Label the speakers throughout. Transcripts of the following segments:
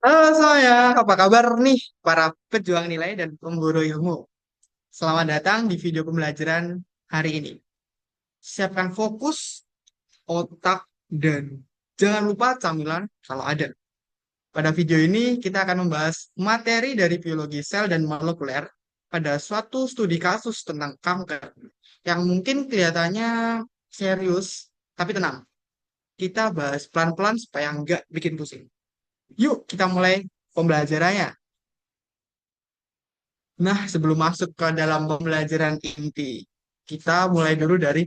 Speaker 1: Halo semuanya, apa kabar nih para pejuang nilai dan pemburu ilmu? Selamat datang di video pembelajaran hari ini. Siapkan fokus, otak, dan jangan lupa camilan kalau ada. Pada video ini kita akan membahas materi dari biologi sel dan molekuler pada suatu studi kasus tentang kanker yang mungkin kelihatannya serius, tapi tenang. Kita bahas pelan-pelan supaya nggak bikin pusing. Yuk kita mulai pembelajarannya. Nah, sebelum masuk ke dalam pembelajaran inti, kita mulai dulu dari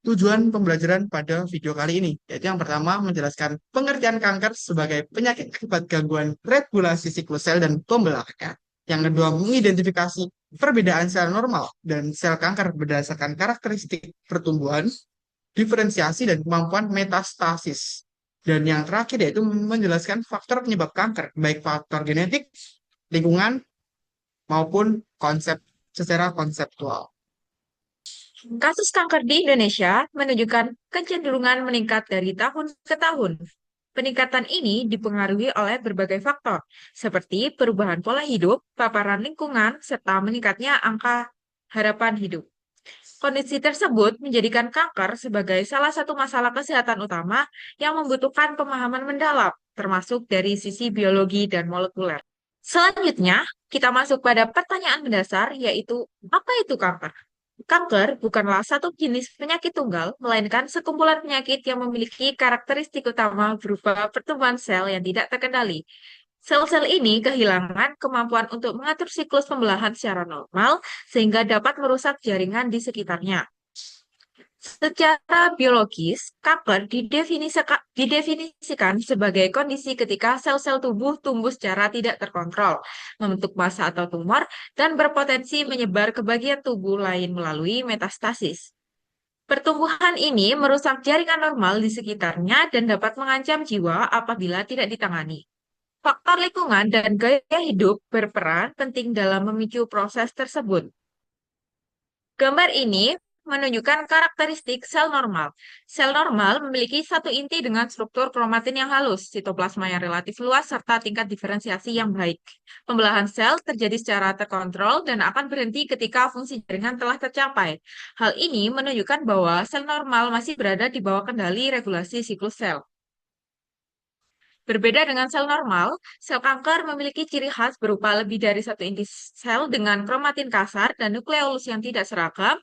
Speaker 1: tujuan pembelajaran pada video kali ini, yaitu yang pertama menjelaskan pengertian kanker sebagai penyakit akibat gangguan regulasi siklus sel dan pembelahnya. Yang kedua, mengidentifikasi perbedaan sel normal dan sel kanker berdasarkan karakteristik pertumbuhan, diferensiasi, dan kemampuan metastasis. Dan yang terakhir yaitu menjelaskan faktor penyebab kanker, baik faktor genetik, lingkungan, maupun konsep secara konseptual.
Speaker 2: Kasus kanker di Indonesia menunjukkan kecenderungan meningkat dari tahun ke tahun. Peningkatan ini dipengaruhi oleh berbagai faktor, seperti perubahan pola hidup, paparan lingkungan, serta meningkatnya angka harapan hidup. Kondisi tersebut menjadikan kanker sebagai salah satu masalah kesehatan utama yang membutuhkan pemahaman mendalam, termasuk dari sisi biologi dan molekuler. Selanjutnya, kita masuk pada pertanyaan mendasar, yaitu apa itu kanker? Kanker bukanlah satu jenis penyakit tunggal, melainkan sekumpulan penyakit yang memiliki karakteristik utama berupa pertumbuhan sel yang tidak terkendali. Sel-sel ini kehilangan kemampuan untuk mengatur siklus pembelahan secara normal, sehingga dapat merusak jaringan di sekitarnya. Secara biologis, kanker didefinisikan sebagai kondisi ketika sel-sel tubuh tumbuh secara tidak terkontrol, membentuk massa atau tumor, dan berpotensi menyebar ke bagian tubuh lain melalui metastasis. Pertumbuhan ini merusak jaringan normal di sekitarnya dan dapat mengancam jiwa apabila tidak ditangani. Faktor lingkungan dan gaya hidup berperan penting dalam memicu proses tersebut. Gambar ini menunjukkan karakteristik sel normal. Sel normal memiliki satu inti dengan struktur kromatin yang halus, sitoplasma yang relatif luas, serta tingkat diferensiasi yang baik. Pembelahan sel terjadi secara terkontrol dan akan berhenti ketika fungsi jaringan telah tercapai. Hal ini menunjukkan bahwa sel normal masih berada di bawah kendali regulasi siklus sel. Berbeda dengan sel normal, sel kanker memiliki ciri khas berupa lebih dari satu inti sel dengan kromatin kasar dan nukleolus yang tidak seragam,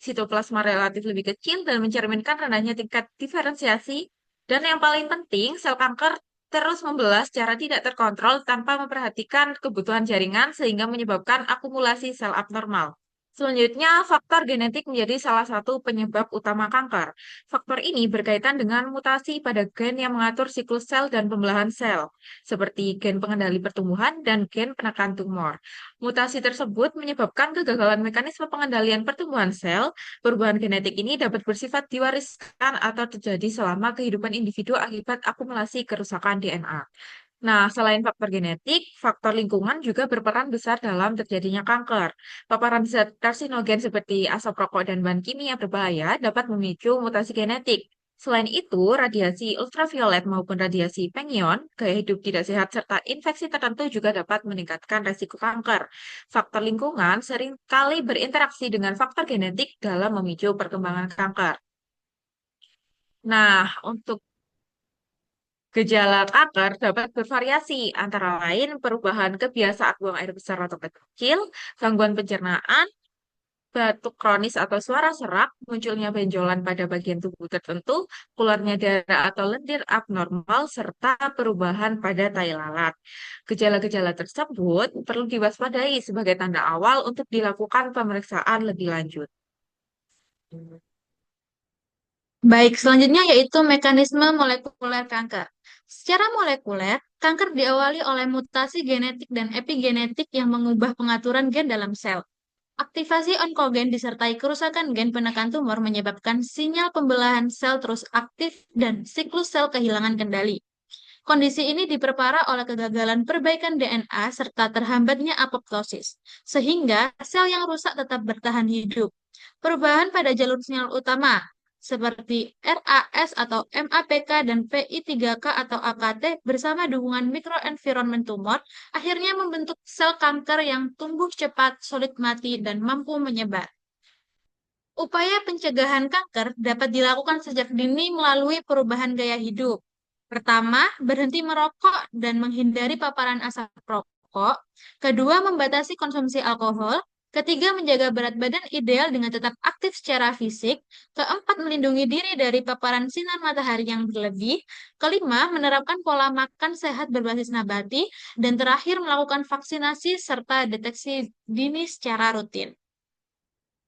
Speaker 2: sitoplasma relatif lebih kecil dan mencerminkan rendahnya tingkat diferensiasi, dan yang paling penting, sel kanker terus membelah secara tidak terkontrol tanpa memperhatikan kebutuhan jaringan sehingga menyebabkan akumulasi sel abnormal. Selanjutnya, faktor genetik menjadi salah satu penyebab utama kanker. Faktor ini berkaitan dengan mutasi pada gen yang mengatur siklus sel dan pembelahan sel, seperti gen pengendali pertumbuhan dan gen penekan tumor. Mutasi tersebut menyebabkan kegagalan mekanisme pengendalian pertumbuhan sel. Perubahan genetik ini dapat bersifat diwariskan atau terjadi selama kehidupan individu akibat akumulasi kerusakan DNA. Nah, selain faktor genetik, faktor lingkungan juga berperan besar dalam terjadinya kanker. Paparan zat karsinogen seperti asap rokok dan bahan kimia berbahaya dapat memicu mutasi genetik. Selain itu, radiasi ultraviolet maupun radiasi penion, gaya hidup tidak sehat, serta infeksi tertentu juga dapat meningkatkan resiko kanker. Faktor lingkungan seringkali berinteraksi dengan faktor genetik dalam memicu perkembangan kanker. Nah, untuk gejala kanker dapat bervariasi, antara lain perubahan kebiasaan buang air besar atau kecil, gangguan pencernaan, batuk kronis atau suara serak, munculnya benjolan pada bagian tubuh tertentu, keluarnya darah atau lendir abnormal, serta perubahan pada tai lalat. Gejala-gejala tersebut perlu diwaspadai sebagai tanda awal untuk dilakukan pemeriksaan lebih lanjut.
Speaker 3: Baik, selanjutnya yaitu mekanisme molekuler kanker. Secara molekuler, kanker diawali oleh mutasi genetik dan epigenetik yang mengubah pengaturan gen dalam sel. Aktivasi onkogen disertai kerusakan gen penekan tumor menyebabkan sinyal pembelahan sel terus aktif dan siklus sel kehilangan kendali. Kondisi ini diperparah oleh kegagalan perbaikan DNA serta terhambatnya apoptosis, sehingga sel yang rusak tetap bertahan hidup. Perubahan pada jalur sinyal utama. seperti RAS atau MAPK dan PI3K atau AKT bersama dukungan mikroenvironment tumor akhirnya membentuk sel kanker yang tumbuh cepat, sulit mati, dan mampu menyebar. Upaya pencegahan kanker dapat dilakukan sejak dini melalui perubahan gaya hidup. Pertama, berhenti merokok dan menghindari paparan asap rokok. Kedua, membatasi konsumsi alkohol. Ketiga, menjaga berat badan ideal dengan tetap aktif secara fisik. Keempat, melindungi diri dari paparan sinar matahari yang berlebih. Kelima, menerapkan pola makan sehat berbasis nabati. Dan terakhir, melakukan vaksinasi serta deteksi dini secara rutin.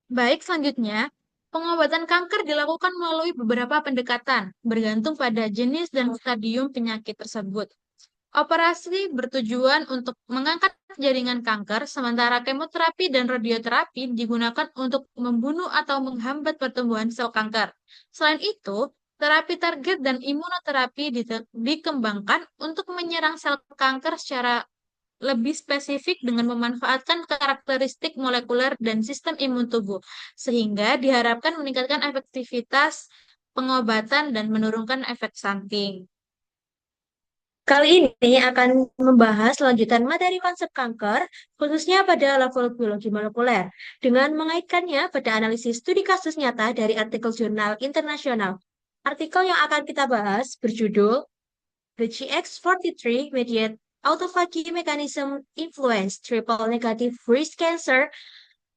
Speaker 3: Baik, selanjutnya, pengobatan kanker dilakukan melalui beberapa pendekatan, bergantung pada jenis dan stadium penyakit tersebut. Operasi bertujuan untuk mengangkat jaringan kanker, sementara kemoterapi dan radioterapi digunakan untuk membunuh atau menghambat pertumbuhan sel kanker. Selain itu, terapi target dan imunoterapi dikembangkan untuk menyerang sel kanker secara lebih spesifik dengan memanfaatkan karakteristik molekuler dan sistem imun tubuh, sehingga diharapkan meningkatkan efektivitas pengobatan dan menurunkan efek samping.
Speaker 4: Kali ini akan membahas lanjutan materi konsep kanker, khususnya pada level biologi molekuler, dengan mengaitkannya pada analisis studi kasus nyata dari artikel jurnal internasional. Artikel yang akan kita bahas berjudul The GX43 Mediate Autophagy Mechanism Influence Triple Negative Breast Cancer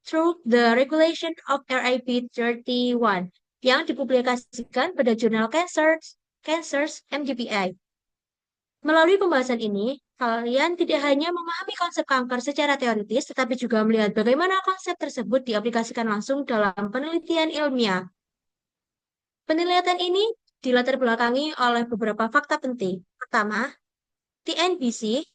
Speaker 4: Through the Regulation of RIP31 yang dipublikasikan pada jurnal Cancers MGPI. Melalui pembahasan ini, kalian tidak hanya memahami konsep kanker secara teoritis, tetapi juga melihat bagaimana konsep tersebut diaplikasikan langsung dalam penelitian ilmiah. Penelitian ini dilatar belakangi oleh beberapa fakta penting. Pertama, TNBC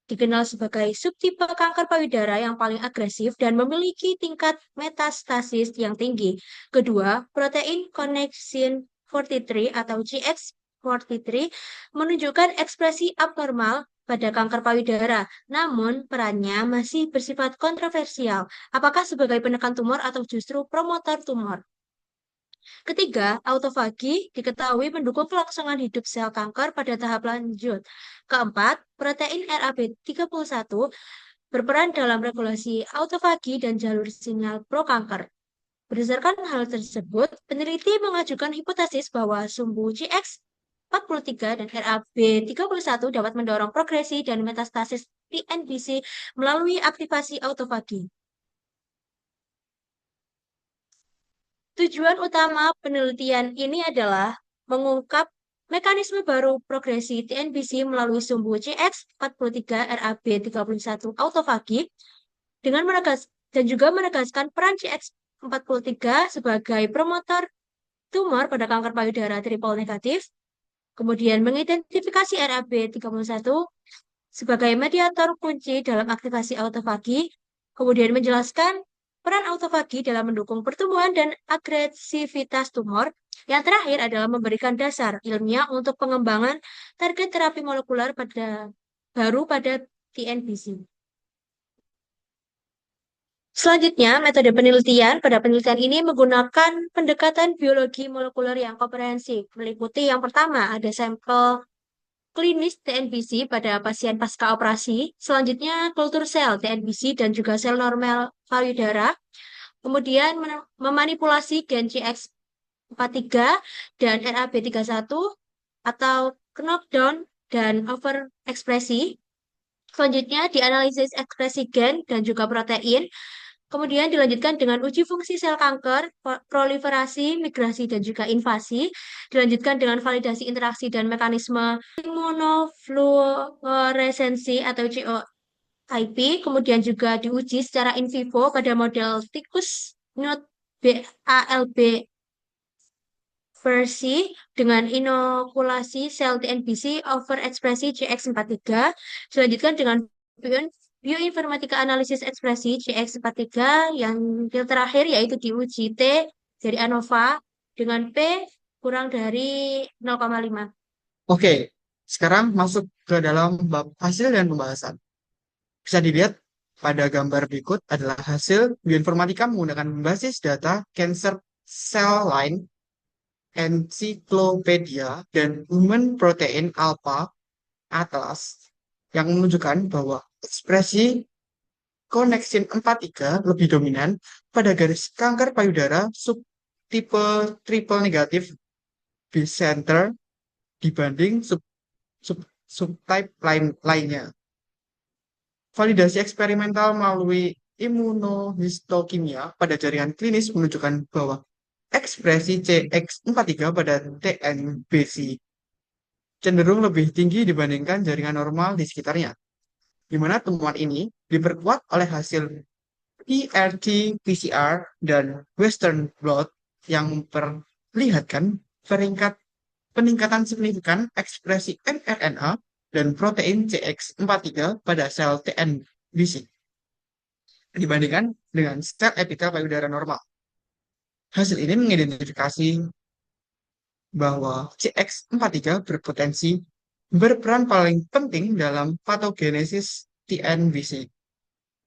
Speaker 4: dikenal sebagai subtipe kanker payudara yang paling agresif dan memiliki tingkat metastasis yang tinggi. Kedua, protein connexin 43 atau GX43 menunjukkan ekspresi abnormal pada kanker payudara, namun perannya masih bersifat kontroversial. Apakah sebagai penekan tumor atau justru promotor tumor? Ketiga, autofagi diketahui mendukung kelangsungan hidup sel kanker pada tahap lanjut. Keempat, protein RAB31 berperan dalam regulasi autofagi dan jalur sinyal pro-kanker. Berdasarkan hal tersebut, peneliti mengajukan hipotesis bahwa sumbu GX43 dan RAB31 dapat mendorong progresi dan metastasis TNBC melalui aktivasi autofagi. Tujuan utama penelitian ini adalah mengungkap mekanisme baru progresi TNBC melalui sumbu GX43 RAB31 autofagi dan juga menegaskan peran GX43 sebagai promotor tumor pada kanker payudara triple negatif, kemudian mengidentifikasi RAB31 sebagai mediator kunci dalam aktivasi autofagi, kemudian menjelaskan peran autofagi dalam mendukung pertumbuhan dan agresivitas tumor. Yang terakhir adalah memberikan dasar ilmiah untuk pengembangan target terapi molekuler baru pada TNBC. Selanjutnya, metode penelitian. Pada penelitian ini menggunakan pendekatan biologi molekuler yang komprehensif. Meliputi yang pertama, ada sampel klinis TNBC pada pasien pasca operasi. Selanjutnya, kultur sel TNBC dan juga sel normal payudara. Kemudian memanipulasi gen GX43 dan RAB31 atau knockdown dan overekspresi. Selanjutnya, dianalisis ekspresi gen dan juga protein. Kemudian dilanjutkan dengan uji fungsi sel kanker, proliferasi, migrasi, dan juga invasi. Dilanjutkan dengan validasi interaksi dan mekanisme imunofluoresensi atau GOIP. Kemudian juga diuji secara in vivo pada model tikus NOT ALB versi dengan inokulasi sel TNBC overekspresi GX43. Dilanjutkan dengan bioinformatika analisis ekspresi GX43 yang terakhir yaitu diuji T dari ANOVA dengan P kurang dari 0,5.
Speaker 1: Oke, sekarang masuk ke dalam bab hasil dan pembahasan. Bisa dilihat pada gambar berikut adalah hasil bioinformatika menggunakan basis data cancer cell line Encyclopedia dan Human Protein Alpha Atlas yang menunjukkan bahwa ekspresi koneksin 43 lebih dominan pada garis kanker payudara subtipe triple negatif B-center dibanding sub, subtype lainnya. Validasi eksperimental melalui imunohistokimia pada jaringan klinis menunjukkan bahwa ekspresi CX43 pada TNBC cenderung lebih tinggi dibandingkan jaringan normal di sekitarnya, di mana temuan ini diperkuat oleh hasil RT-PCR dan Western blot yang memperlihatkan peningkatan signifikan ekspresi mRNA dan protein CX43 pada sel TNBC dibandingkan dengan sel epitel payudara normal. Hasil ini mengidentifikasi bahwa CX43 berpotensi berperan paling penting dalam patogenesis TNBC.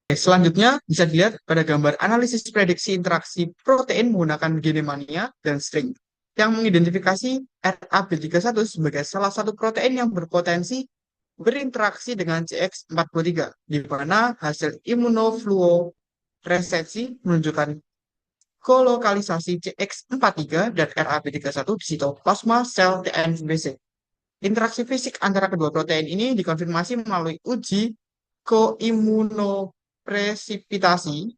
Speaker 1: Selanjutnya bisa dilihat pada gambar analisis prediksi interaksi protein menggunakan genemania dan string yang mengidentifikasi RAB31 sebagai salah satu protein yang berpotensi berinteraksi dengan CX43, di mana hasil imunofluoresensi menunjukkan kolokalisasi CX43 dan RAB31 di sitoplasma sel TNBC. Interaksi fisik antara kedua protein ini dikonfirmasi melalui uji koimunopresipitasi.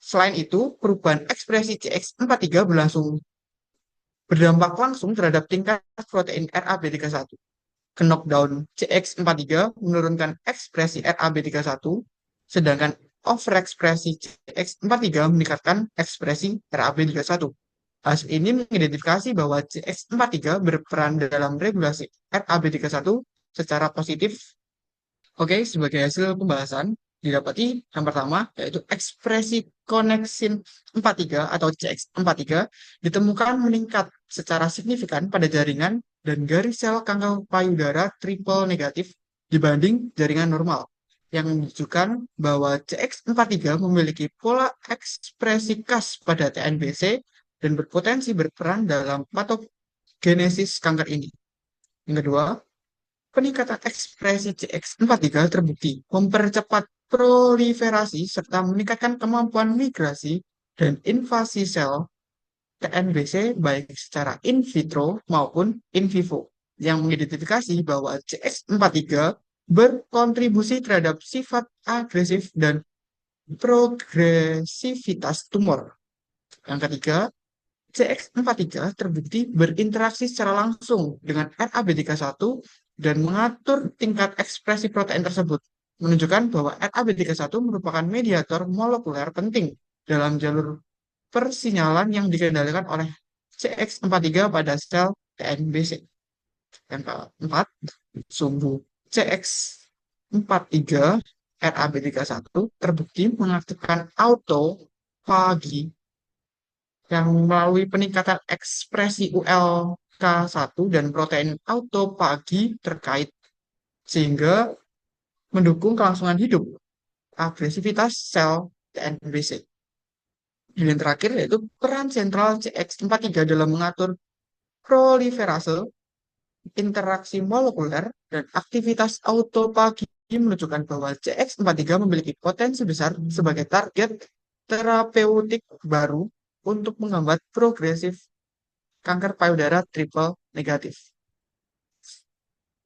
Speaker 1: Selain itu, perubahan ekspresi CX43 berdampak langsung terhadap tingkat protein RAB31. Knockdown CX43 menurunkan ekspresi RAB31, sedangkan overekspresi CX43 meningkatkan ekspresi RAB31. Hasil ini mengidentifikasi bahwa CX43 berperan dalam regulasi RAB31 secara positif. Oke, sebagai hasil pembahasan, didapati yang pertama, yaitu ekspresi koneksin 43 atau CX43 ditemukan meningkat secara signifikan pada jaringan dan garis sel kanker payudara triple negatif dibanding jaringan normal, yang menunjukkan bahwa CX43 memiliki pola ekspresi khas pada TNBC dan berpotensi berperan dalam patogenesis kanker ini. Yang kedua, peningkatan ekspresi CX43 terbukti mempercepat proliferasi serta meningkatkan kemampuan migrasi dan invasi sel TNBC baik secara in vitro maupun in vivo, yang mengidentifikasi bahwa CX43 berkontribusi terhadap sifat agresif dan progresivitas tumor. Yang ketiga, CX43 terbukti berinteraksi secara langsung dengan RAB31 dan mengatur tingkat ekspresi protein tersebut, menunjukkan bahwa RAB31 merupakan mediator molekuler penting dalam jalur persinyalan yang dikendalikan oleh CX43 pada sel TNBC. Yang keempat, sumbu CX43 RAB31 terbukti mengaktifkan autofagi yang melalui peningkatan ekspresi ULK1 dan protein autofagi terkait, sehingga mendukung kelangsungan hidup agresivitas sel TNBC. Dan yang terakhir yaitu peran sentral CX43 dalam mengatur proliferase, interaksi molekuler, dan aktivitas autofagi menunjukkan bahwa CX43 memiliki potensi besar sebagai target terapeutik baru untuk menghambat progresif kanker payudara triple negatif.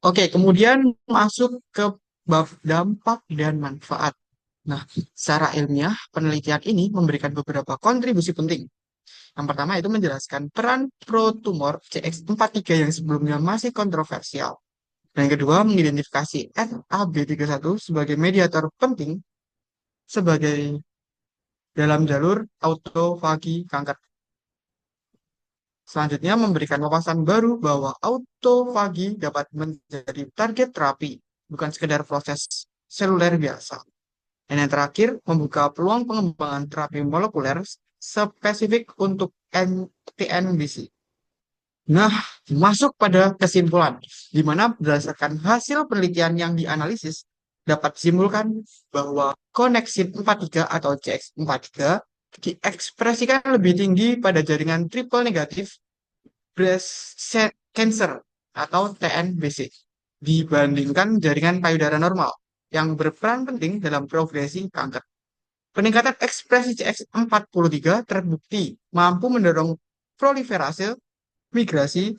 Speaker 1: Oke, kemudian masuk ke bab dampak dan manfaat. Nah, secara ilmiah, penelitian ini memberikan beberapa kontribusi penting. Yang pertama itu menjelaskan peran pro-tumor CX43 yang sebelumnya masih kontroversial. Dan yang kedua, mengidentifikasi RAB31 sebagai mediator penting sebagai dalam jalur autofagi kanker. Selanjutnya, memberikan wawasan baru bahwa autofagi dapat menjadi target terapi, bukan sekedar proses seluler biasa. Dan yang terakhir, membuka peluang pengembangan terapi molekuler spesifik untuk TNBC. Nah, masuk pada kesimpulan, di mana berdasarkan hasil penelitian yang dianalisis, dapat disimpulkan bahwa koneksin 43 atau CX43 diekspresikan lebih tinggi pada jaringan triple negatif cancer atau TNBC dibandingkan jaringan payudara normal yang berperan penting dalam progresi kanker. Peningkatan ekspresi CX43 terbukti mampu mendorong proliferase, migrasi,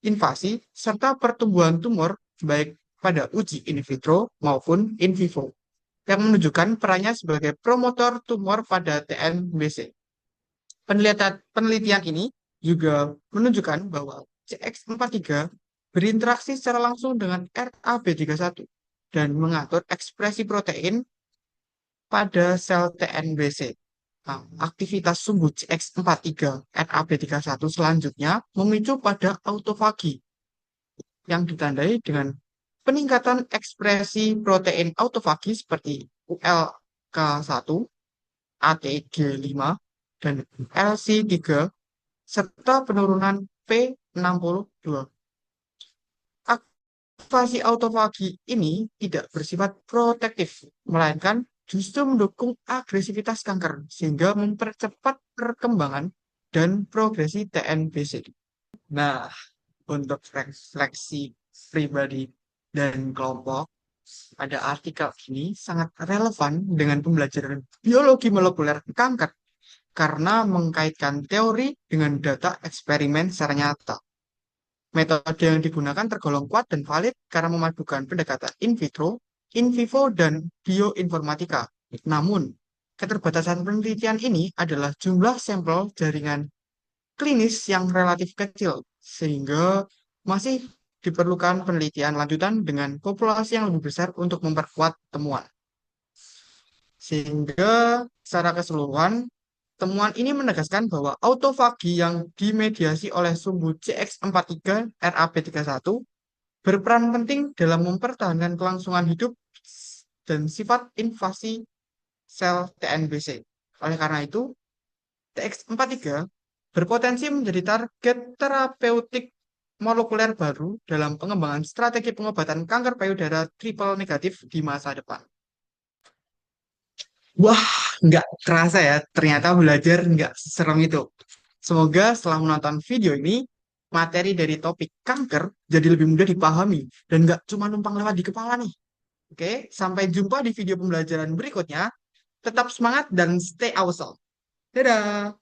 Speaker 1: invasi, serta pertumbuhan tumor baik pada uji in vitro maupun in vivo, yang menunjukkan perannya sebagai promotor tumor pada TNBC. Penelitian ini juga menunjukkan bahwa CX43 berinteraksi secara langsung dengan RAB31 dan mengatur ekspresi protein pada sel TNBC. Nah, aktivitas sumbu CX43 RAB31 selanjutnya memicu pada autofagi yang ditandai dengan peningkatan ekspresi protein autofagi seperti ULK1, ATG5, dan LC3, serta penurunan P62. Aktivasi autofagi ini tidak bersifat protektif, melainkan justru mendukung agresivitas kanker, sehingga mempercepat perkembangan dan progresi TNBC. Nah, untuk refleksi pribadi dan kelompok, pada artikel ini sangat relevan dengan pembelajaran biologi molekuler kanker karena mengkaitkan teori dengan data eksperimen secara nyata. Metode yang digunakan tergolong kuat dan valid karena memadukan pendekatan in vitro, in vivo, dan bioinformatika. Namun, keterbatasan penelitian ini adalah jumlah sampel jaringan klinis yang relatif kecil, sehingga masih diperlukan penelitian lanjutan dengan populasi yang lebih besar untuk memperkuat temuan. Sehingga secara keseluruhan, temuan ini menegaskan bahwa autofagi yang dimediasi oleh sumbu CX43 RAB31 berperan penting dalam mempertahankan kelangsungan hidup dan sifat invasi sel TNBC. Oleh karena itu, CX43 berpotensi menjadi target terapeutik molekuler baru dalam pengembangan strategi pengobatan kanker payudara triple negatif di masa depan. Wah, nggak kerasa ya, ternyata belajar nggak serem itu. Semoga setelah menonton video ini, materi dari topik kanker jadi lebih mudah dipahami dan nggak cuma numpang lewat di kepala nih. Oke, sampai jumpa di video pembelajaran berikutnya. Tetap semangat dan stay awesome. Dadah!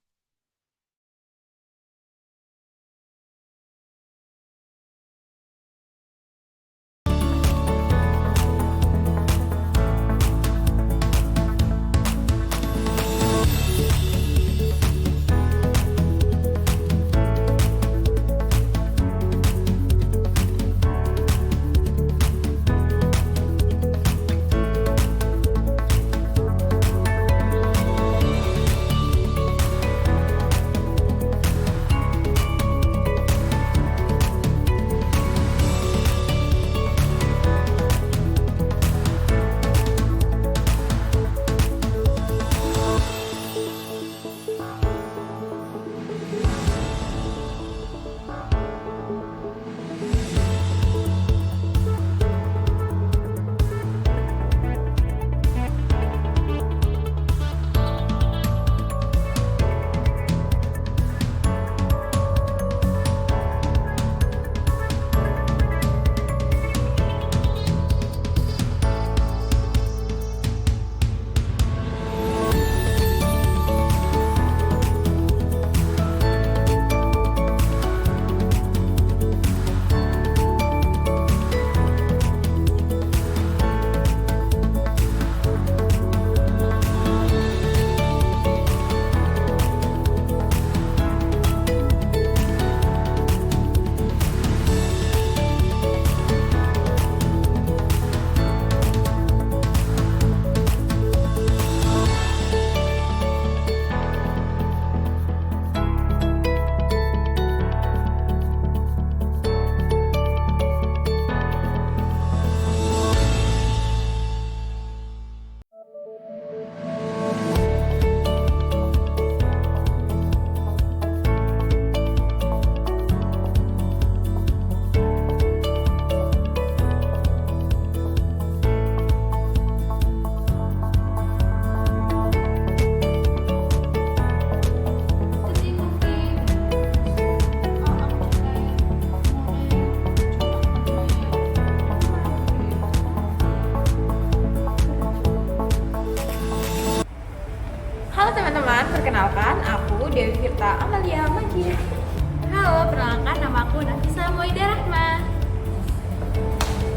Speaker 2: perkenalkan aku Dewi Firta Amalia Magir.
Speaker 3: Halo, perkenalkan nama aku Nafisa Moida Rahma.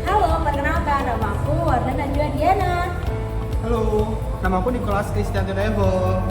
Speaker 4: Halo, perkenalkan nama aku Warna Najwa Diana.
Speaker 5: Halo, nama aku Nicholas Christian Evo.